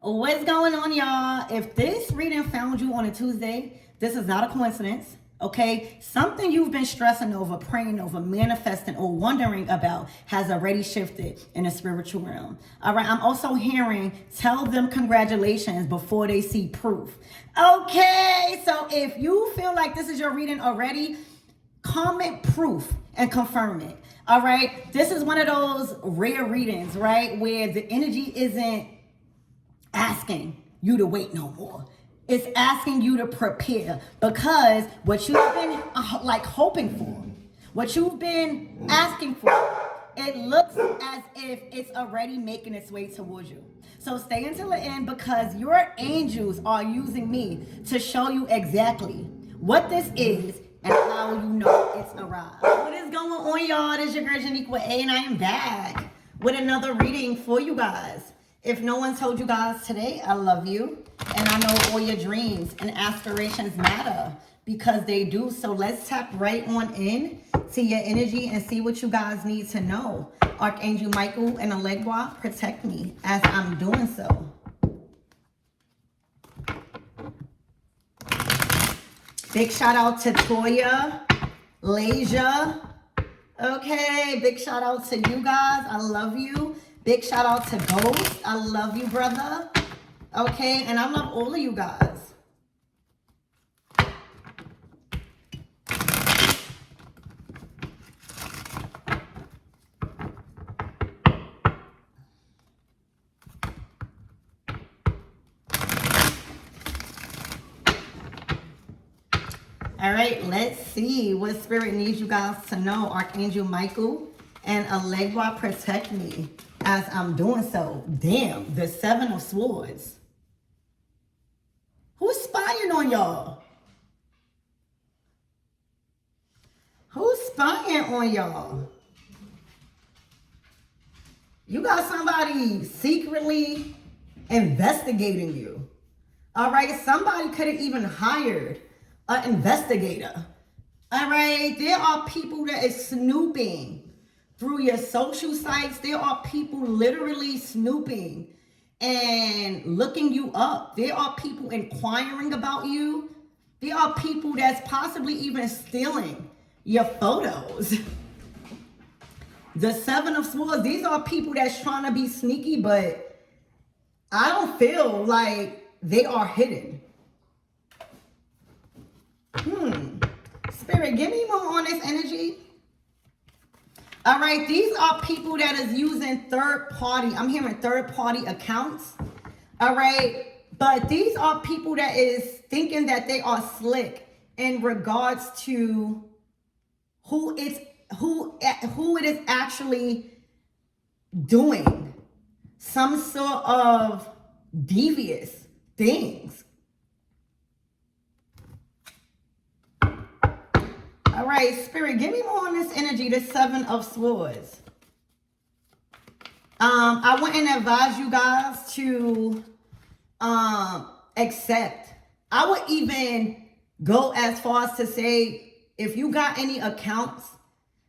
What's going on, y'all? If this reading found you on a Tuesday, this is not a coincidence, okay? Something you've been stressing over, praying over, manifesting, or wondering about has already shifted in the spiritual realm. All right, I'm also hearing tell them congratulations before they see proof. Okay, so if you feel like this is your reading already, comment proof and confirm it. All right, this is one of those rare readings, right, where the energy isn't asking you to wait no more. It's asking you to prepare, because what you've been hoping for, what you've been asking for, it looks as if it's already making its way towards you. So stay until the end, because your angels are using me to show you exactly what this is and how you know it's arrived. What is going on, y'all? This is your girl Janiqua A, and I am back with another reading for you guys. If no one told you guys today, I love you. And I know all your dreams and aspirations matter, because they do. So let's tap right on in to your energy and see what you guys need to know. Archangel Michael and Elegua, protect me as I'm doing so. Big shout out to Toya, Lasia. Okay, big shout out to you guys. I love you. Big shout out to Ghost. I love you, brother. Okay, and I love all of you guys. All right, let's see what spirit needs you guys to know. Archangel Michael and Elegua, protect me as I'm doing so. Damn, the Seven of Swords. Who's spying on y'all? Who's spying on y'all? You got somebody secretly investigating you. All right, somebody could have even hired an investigator. All right, there are people that is snooping through your social sites. There are people literally snooping and looking you up. There are people inquiring about you. There are people that's possibly even stealing your photos. The Seven of Swords, these are people that's trying to be sneaky, but I don't feel like they are hidden. Spirit, give me more on this energy. All right, these are people that is using third party. I'm hearing third party accounts. All right, but these are people that is thinking that they are slick in regards to who it is actually doing some sort of devious things. All right, Spirit, give me more on this energy, the Seven of Swords. I wouldn't advise you guys to accept. I would even go as far as to say, if you got any accounts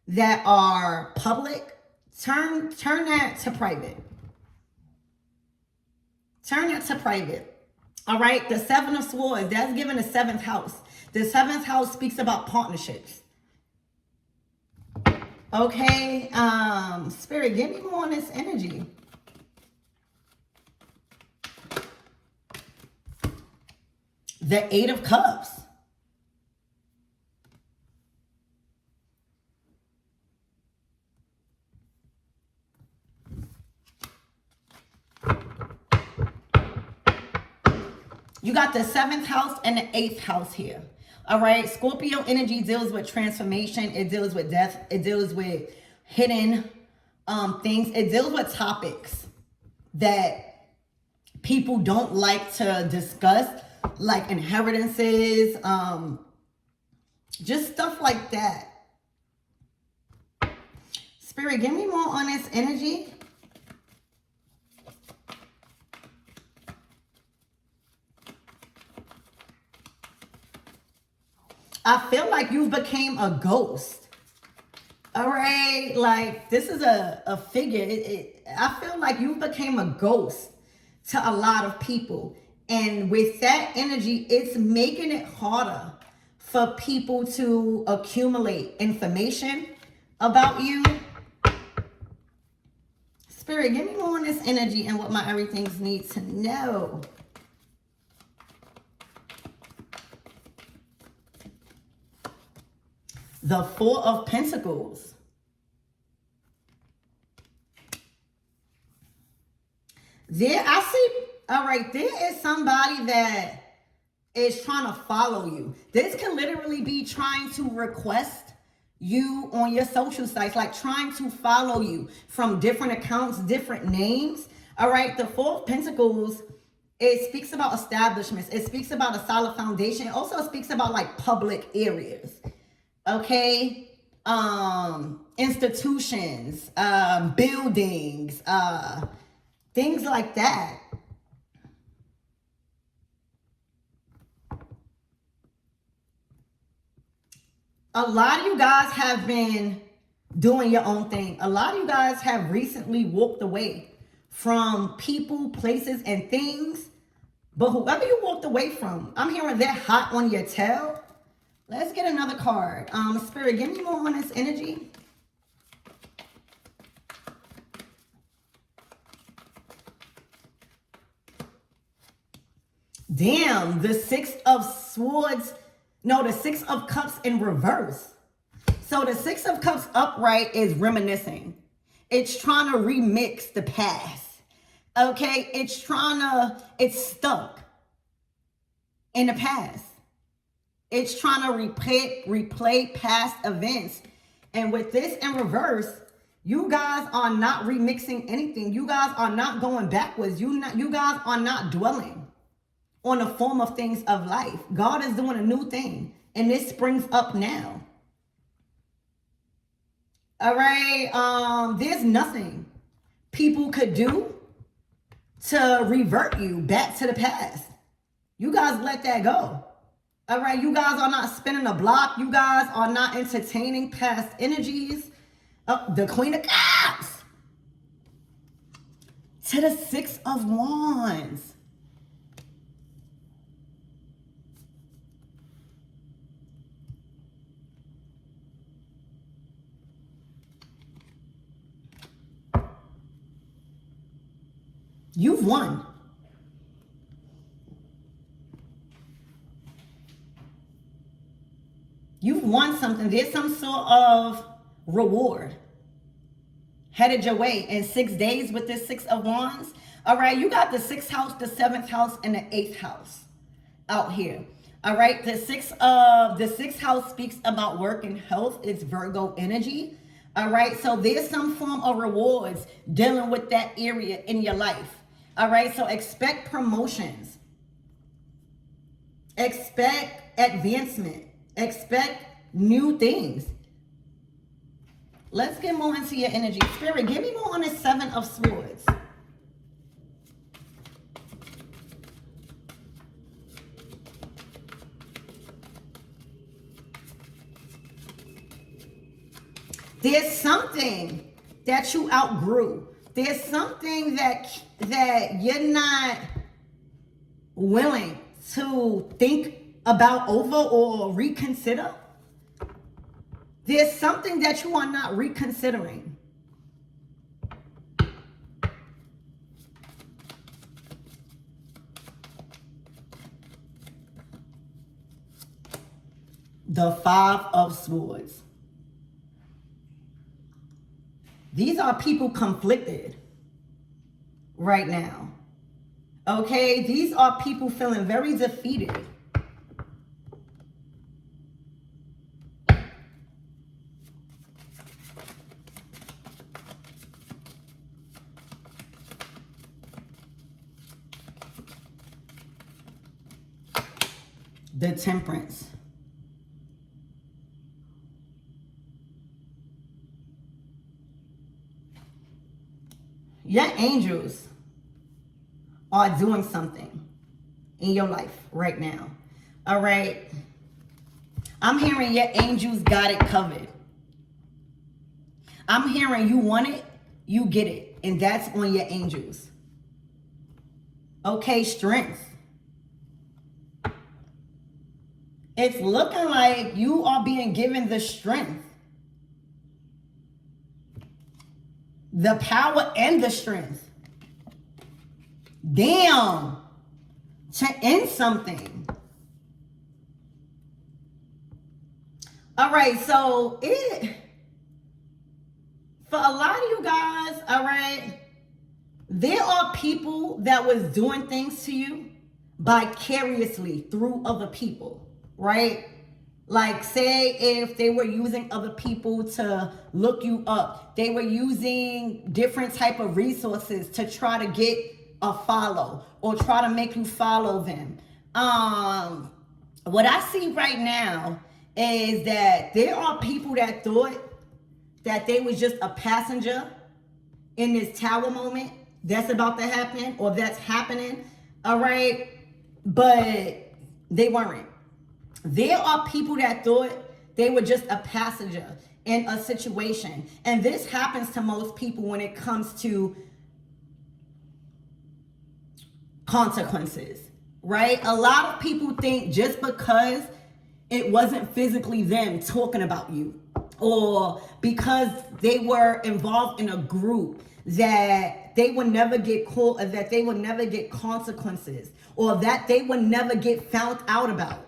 that are public, turn that to private. Turn that to private. All right, the Seven of Swords, that's given the seventh house. The seventh house speaks about partnerships. Okay, Spirit, give me more on this energy. The Eight of Cups. You got the seventh house and the eighth house here. All right, Scorpio energy deals with transformation. It deals with death. It deals with hidden things. It deals with topics that people don't like to discuss, like inheritances, just stuff like that. Spirit, give me more on this energy. I feel like you became a ghost. All right, like this is a figure. I feel like you became a ghost to a lot of people. And with that energy, it's making it harder for people to accumulate information about you. Spirit, give me more on this energy and what my everythings need to know. The Four of Pentacles. There, I see, all right, there is somebody that is trying to follow you. This can literally be trying to request you on your social sites, like trying to follow you from different accounts, different names. All right, the Four of Pentacles, it speaks about establishments. It speaks about a solid foundation. It also speaks about like public areas. Okay, institutions, buildings, things like that. A lot of you guys have been doing your own thing. A lot of you guys have recently walked away from people, places, and things. But whoever you walked away from, I'm hearing they're hot on your tail. Let's get another card. Spirit, give me more on this energy. Damn, the Six of Swords. No, the Six of Cups in reverse. So the Six of Cups upright is reminiscing. It's trying to remix the past. Okay, it's stuck in the past. It's trying to replay past events. And with this in reverse, you guys are not remixing anything. You guys are not going backwards. You guys are not dwelling on the form of things of life. God is doing a new thing, and this springs up now. All right, there's nothing people could do to revert you back to the past. You guys let that go. All right, you guys are not spinning a block. You guys are not entertaining past energies. The Queen of Cups to the Six of Wands. You've won. You've won something. There's some sort of reward headed your way in 6 days with this Six of Wands. All right, you got the 6th house, the 7th house, and the 8th house out here. All right, the sixth house speaks about work and health. It's Virgo energy. All right, so there's some form of rewards dealing with that area in your life. All right, so expect promotions. Expect advancement. Expect new things. Let's get more into your energy. Spirit, give me more on the Seven of Swords. There's something that you outgrew. There's something that you're not willing to think about over or reconsider. There's something that you are not reconsidering. The Five of Swords. These are people conflicted right now. Okay, these are people feeling very defeated. The Temperance. Your angels are doing something in your life right now. All right. I'm hearing your angels got it covered. I'm hearing you want it, you get it. And that's on your angels. Okay, strength. It's looking like you are being given the strength, the power and the strength. Damn. To end something. All right, so for a lot of you guys, all right, there are people that was doing things to you vicariously through other people, right? Like, say if they were using other people to look you up, they were using different type of resources to try to get a follow or try to make you follow them. What I see right now is that there are people that thought that they was just a passenger in this tower moment that's about to happen or that's happening, all right? But they weren't. There are people that thought they were just a passenger in a situation. And this happens to most people when it comes to consequences, right? A lot of people think just because it wasn't physically them talking about you, or because they were involved in a group, that they would never get caught, or that they would never get consequences, or that they would never get found out about.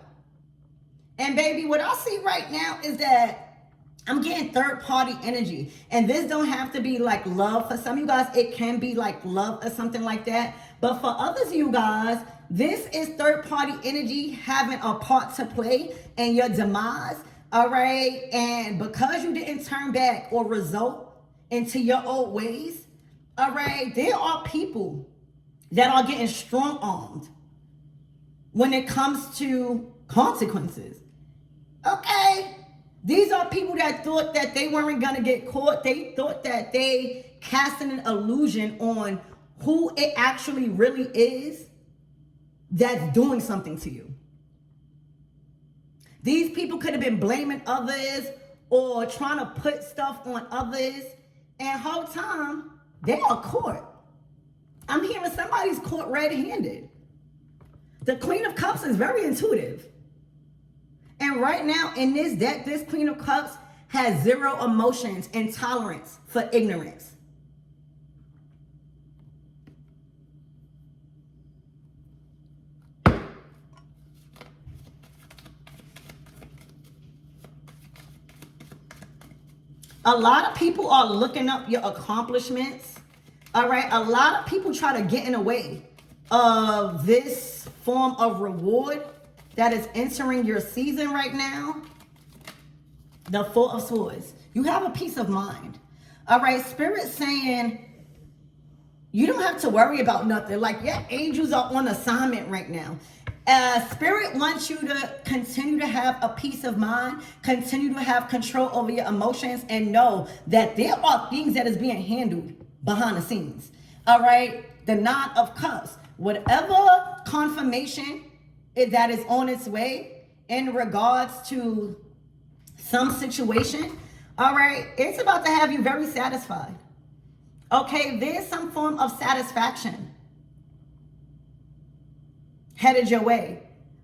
And baby, what I see right now is that I'm getting third party energy. And this don't have to be like love. For some of you guys, it can be like love or something like that. But for others of you guys, this is third party energy having a part to play in your demise. All right. And because you didn't turn back or result into your old ways, all right, there are people that are getting strong armed when it comes to consequences. Okay. These are people that thought that they weren't going to get caught. They thought that they casting an illusion on who it actually really is that's doing something to you. These people could have been blaming others or trying to put stuff on others. And whole time, they are caught. I'm hearing somebody's caught red-handed. The Queen of Cups is very intuitive. And right now in this deck, this Queen of Cups has zero emotions and tolerance for ignorance. A lot of people are looking up your accomplishments. All right. A lot of people try to get in the way of this form of reward that is entering your season right now. The Four of Swords. You have a peace of mind. All right. Spirit saying you don't have to worry about nothing. Like, your angels are on assignment right now. Spirit wants you to continue to have a peace of mind, continue to have control over your emotions, and know that there are things that is being handled behind the scenes. All right. The Nine of Cups. Whatever confirmation that is on its way in regards to some situation, all right, it's about to have you very satisfied. Okay, there's some form of satisfaction headed your way.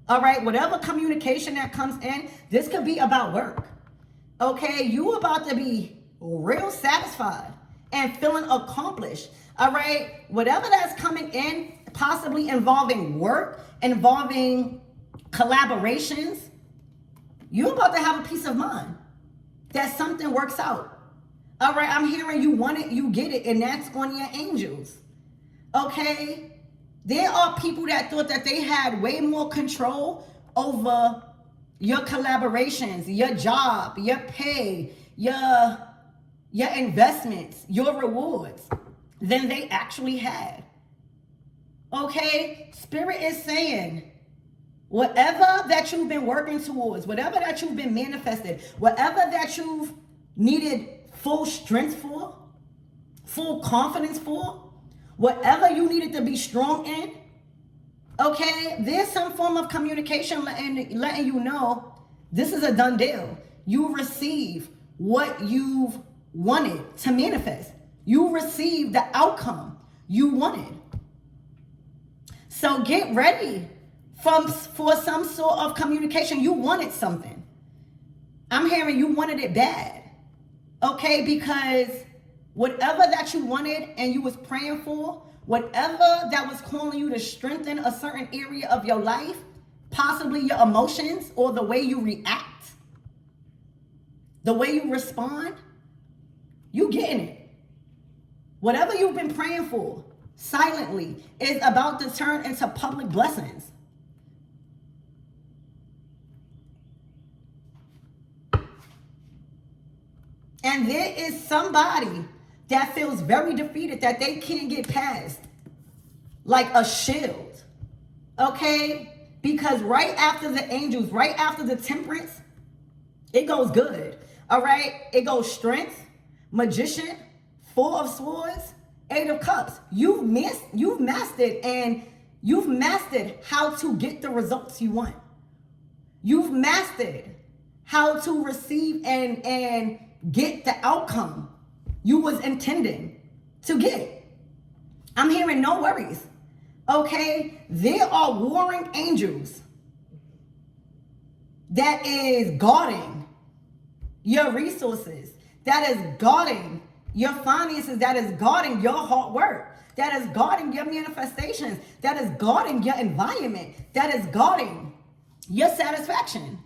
All right, whatever communication that comes in, this could be about work. Okay, you about to be real satisfied and feeling accomplished. All right, whatever that's coming in, possibly involving work, involving collaborations, you're about to have a peace of mind that something works out. All right, I'm hearing you want it, you get it, and that's on your angels. Okay, there are people that thought that they had way more control over your collaborations, your job, your pay, your investments, your rewards than they actually had. Okay, Spirit is saying, whatever that you've been working towards, whatever that you've been manifested, whatever that you've needed full strength for, full confidence for, whatever you needed to be strong in, okay, there's some form of communication letting you know this is a done deal. You receive what you've wanted to manifest. You receive the outcome you wanted. So get ready for some sort of communication. You wanted something. I'm hearing you wanted it bad. Okay, because whatever that you wanted and you was praying for, whatever that was calling you to strengthen a certain area of your life, possibly your emotions or the way you react, the way you respond, you getting it. Whatever you've been praying for silently is about to turn into public blessings. And there is somebody that feels very defeated that they can't get past, like a shield. Okay? Because right after the angels, right after the temperance, it goes good. All right? It goes strength, magician, four of swords, eight of cups. You've mastered how to get the results you want. You've mastered how to receive and get the outcome you was intending to get. I'm hearing no worries. Okay? There are warring angels that is guarding your resources, that is guarding your finances, that is guarding your hard work, that is guarding your manifestations, that is guarding your environment, that is guarding your satisfaction.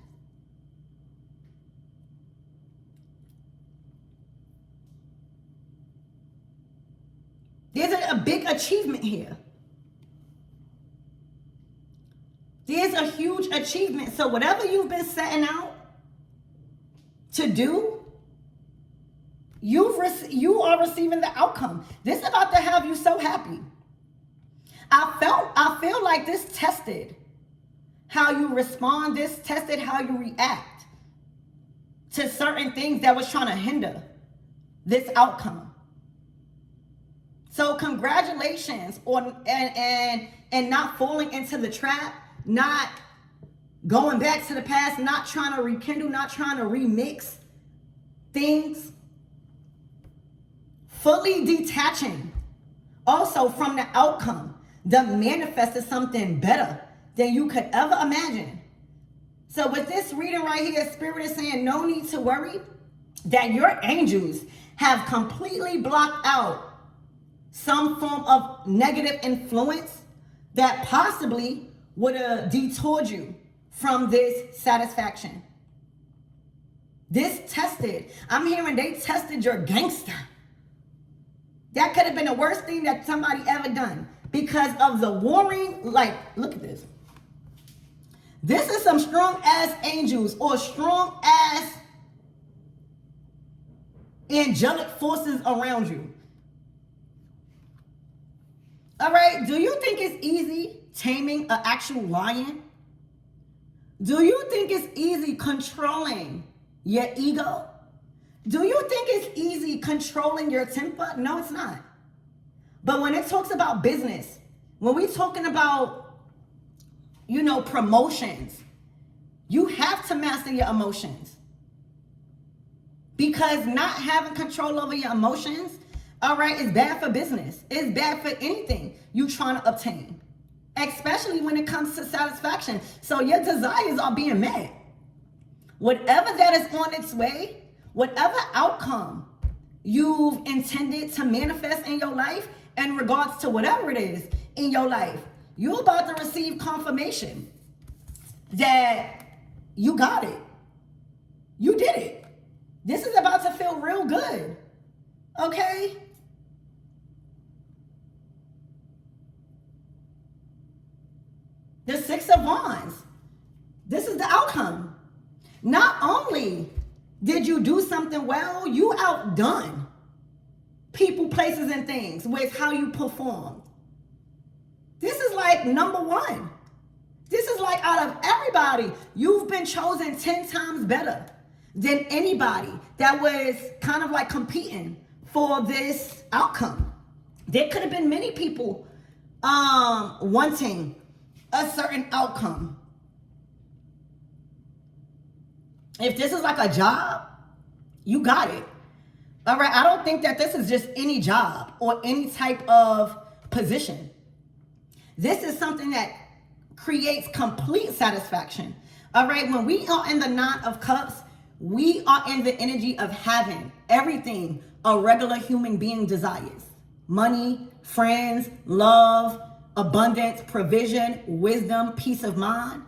There's a big achievement here. There's a huge achievement. So whatever you've been setting out to do, you are receiving the outcome. This is about to have you so happy. I feel like this tested how you respond. This tested how you react to certain things that was trying to hinder this outcome. So congratulations on and not falling into the trap, not going back to the past, not trying to rekindle, not trying to remix things. Fully detaching also from the outcome that manifested something better than you could ever imagine. So with this reading right here, Spirit is saying no need to worry that your angels have completely blocked out some form of negative influence that possibly would have detoured you from this satisfaction. This tested, I'm hearing they tested your gangster. That could have been the worst thing that somebody ever done because of the warring, like, look at this. This is some strong ass angels or strong ass angelic forces around you. All right, do you think it's easy taming an actual lion? Do you think it's easy controlling your ego? Do you think it's easy controlling your temper? No, it's not. But when it talks about business, when we're talking about, promotions, you have to master your emotions. Because not having control over your emotions, all right, is bad for business. It's bad for anything you're trying to obtain, especially when it comes to satisfaction. So your desires are being met. Whatever that is on its way, whatever outcome you've intended to manifest in your life in regards to whatever it is in your life, you're about to receive confirmation that you got it. You did it. This is about to feel real good. Okay? The Six of Wands. This is the outcome. Not only did you do something well, you outdone people, places, and things with how you performed. This is like number one. This is like out of everybody, you've been chosen 10 times better than anybody that was kind of like competing for this outcome. There could have been many people wanting a certain outcome. If this is like a job, you got it. All right, I don't think that this is just any job or any type of position. This is something that creates complete satisfaction. All right, when we are in the Nine of Cups, we are in the energy of having everything a regular human being desires: money, friends, love, abundance, provision, wisdom, peace of mind.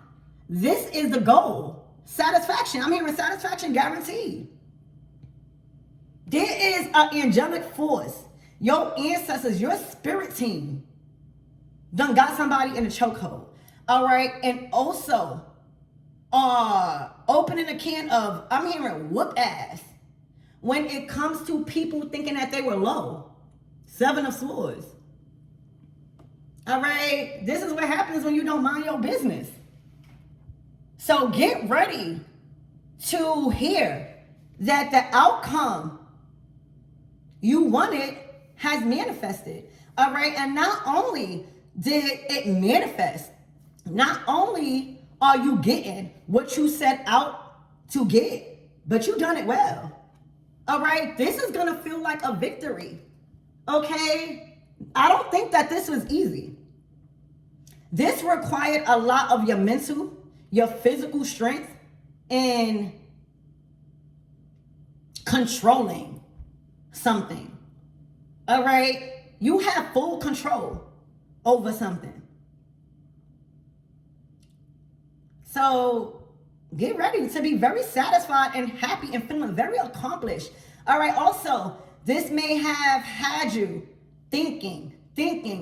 This is the goal. Satisfaction. I'm hearing satisfaction guaranteed. There is an angelic force. Your ancestors, your spirit team done got somebody in a chokehold. All right. And also opening a can of, I'm hearing whoop ass when it comes to people thinking that they were low. Seven of Swords. All right. This is what happens when you don't mind your business. So get ready to hear that the outcome you wanted has manifested. All right. And not only did it manifest, not only are you getting what you set out to get, but you done it well. All right. This is going to feel like a victory. Okay. I don't think that this was easy. This required a lot of your mental, your physical strength, and controlling something. All right. You have full control over something. So get ready to be very satisfied and happy and feeling very accomplished. All right. Also, this may have had you thinking,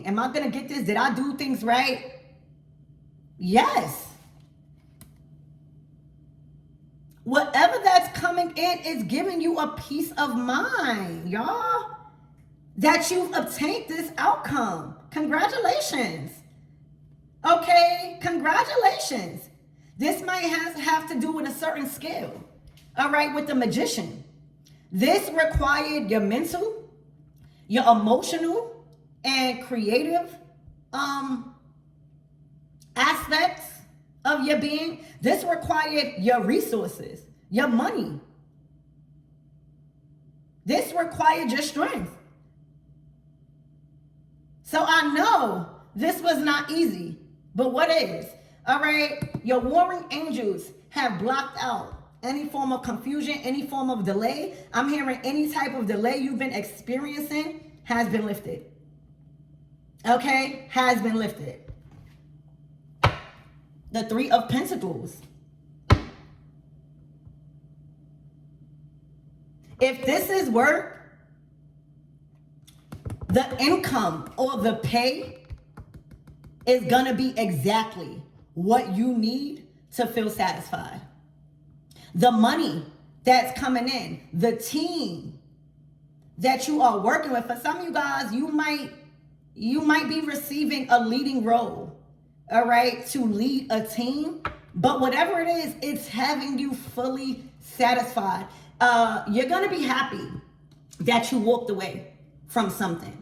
am I going to get this? Did I do things right? Yes. Whatever that's coming in is giving you a peace of mind, y'all, that you've obtained this outcome. Congratulations. Okay, congratulations. This might have to do with a certain skill. All right, with the Magician. This required your mental, your emotional, and creative aspects of your being. This required your resources, your money. This required your strength. So I know this was not easy, but what is? All right, your warring angels have blocked out any form of confusion, any form of delay. I'm hearing any type of delay you've been experiencing has been lifted. Okay, has been lifted. The Three of Pentacles. If this is work, the income or the pay is going to be exactly what you need to feel satisfied. The money that's coming in, the team that you are working with. For some of you guys, you might be receiving a leading role. All right, to lead a team, but whatever it is, it's having you fully satisfied. You're gonna be happy that you walked away from something.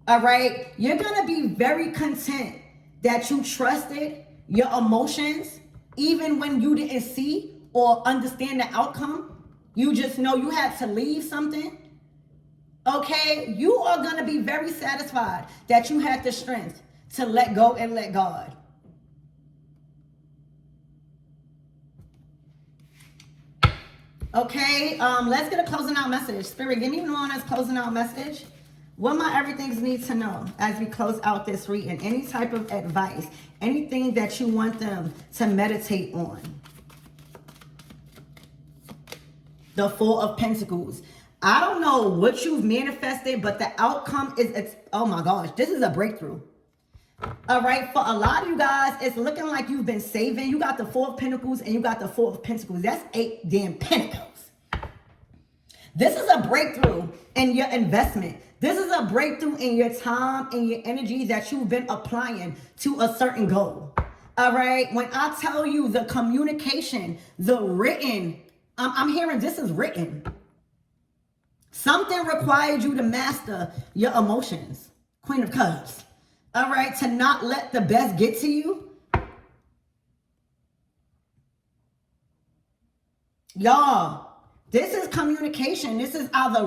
All right, you're gonna be very content that you trusted your emotions, even when you didn't see or understand the outcome. You just know you had to leave something. Okay, you are gonna be very satisfied that you had the strength to let go and let God. Okay, let's get a closing out message. Spirit, give me one as closing out message. What my everythings need to know as we close out this reading? Any type of advice, anything that you want them to meditate on. The Four of Pentacles. I don't know what you've manifested, but the outcome is, oh my gosh, this is a breakthrough. All right, for a lot of you guys, it's looking like you've been saving. You got the Four of Pentacles and you got the Four of Pentacles. That's 8 damn pentacles. This is a breakthrough in your investment. This is a breakthrough in your time and your energy that you've been applying to a certain goal. All right, when I tell you the communication, the written, I'm hearing this is written. Something required you to master your emotions. Queen of Cups. All right, to not let the best get to you. Y'all, this is communication. This is either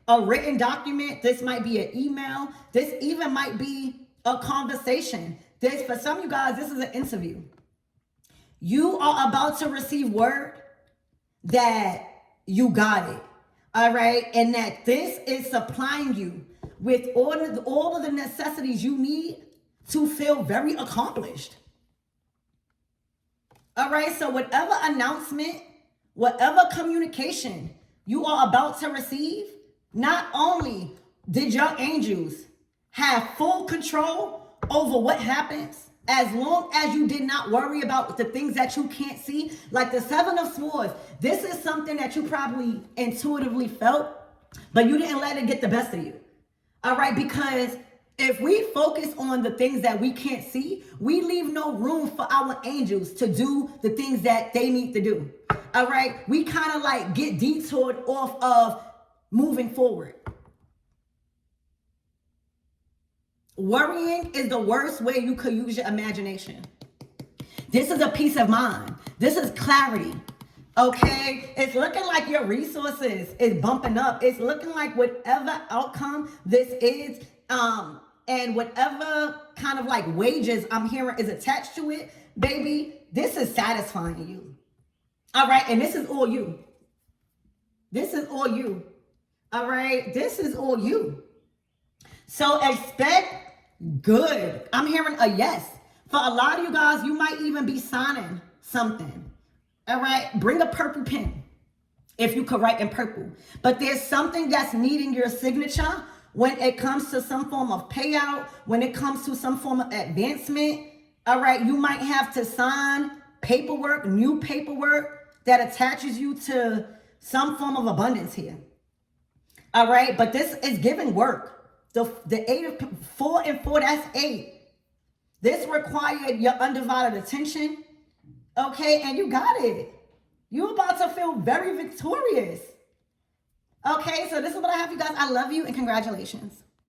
a written document. This might be an email. This even might be a conversation. This, for some of you guys, this is an interview. You are about to receive word that you got it. All right. And that this is supplying you with all of the necessities you need to feel very accomplished. All right. So whatever announcement, whatever communication you are about to receive, not only did your angels have full control over what happens, as long as you did not worry about the things that you can't see, like the Seven of Swords, this is something that you probably intuitively felt, but you didn't let it get the best of you. All right, because if we focus on the things that we can't see, we leave no room for our angels to do the things that they need to do. All right, we kind of like get detoured off of moving forward. Worrying is the worst way you could use your imagination. This is a peace of mind. This is clarity. Okay, it's looking like your resources is bumping up. It's looking like whatever outcome this is, and whatever kind of like wages I'm hearing is attached to it, baby, this is satisfying you. All right, and this is all you. This is all you. All right, this is all you. So expect good. I'm hearing a yes. For a lot of you guys, you might even be signing something. All right, bring a purple pen if you could write in purple. But there's something that's needing your signature when it comes to some form of payout, when it comes to some form of advancement. All right, you might have to sign paperwork, new paperwork that attaches you to some form of abundance here. All right, but this is giving work. The 8 of 4 and 4, that's 8. This required your undivided attention. Okay, and you got it. You're about to feel very victorious. Okay, so this is what I have, you guys. I love you and congratulations.